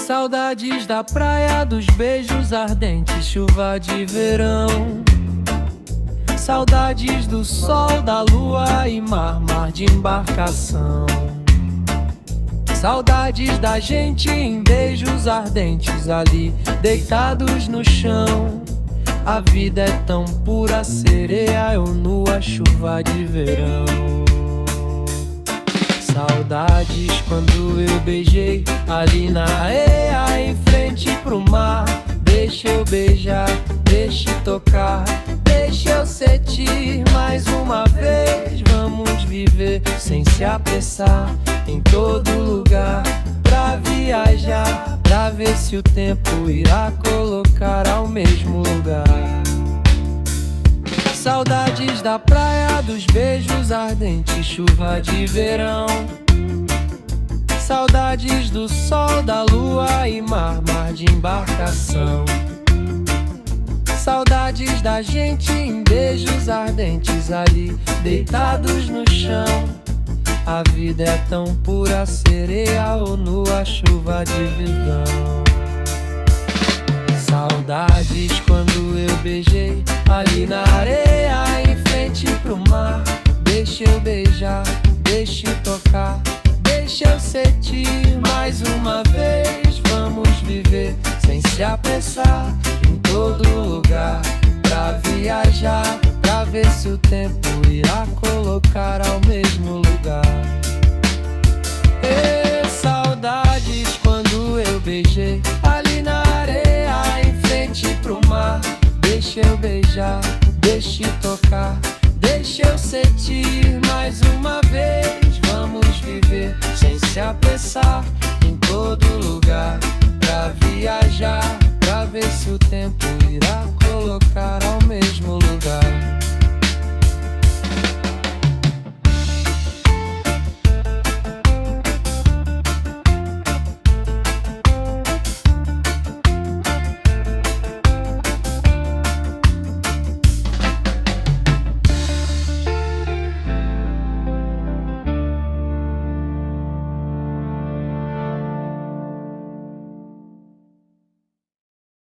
Saudades da praia, dos beijos ardentes, chuva de verão. Saudades do sol, da lua e mar, mar de embarcação. Saudades da gente em beijos ardentes ali, deitados no chão. A vida é tão pura, sereia, eu nua, chuva de verão. Saudades quando eu beijei ali na areia, em frente pro mar. Deixa eu beijar, deixa eu tocar, deixa eu sentir mais uma vez. Vamos viver sem se apressar, em todo lugar, pra viajar, pra ver se o tempo irá colocar ao mesmo lugar. Saudades da praia, dos beijos ardentes, chuva de verão. Saudades do sol, da lua e mar, mar de embarcação. Saudades da gente em beijos ardentes ali, deitados no chão. A vida é tão pura, sereia ou nua, chuva de verão. Saudades quando eu beijei ali na areia, em frente pro mar. Deixa eu beijar, deixa eu tocar, deixa eu sentir mais uma vez. Vamos viver sem se apressar, em todo lugar, pra viajar, pra ver se o tempo irá colocar ao mesmo lugar. Saudades quando eu beijei ali na areia, em frente pro mar. Deixa eu beijar, deixa eu tocar, deixa eu sentir mais uma vez. Vamos viver sem se apressar, em todo lugar, pra viajar, pra ver se o tempo irá colocar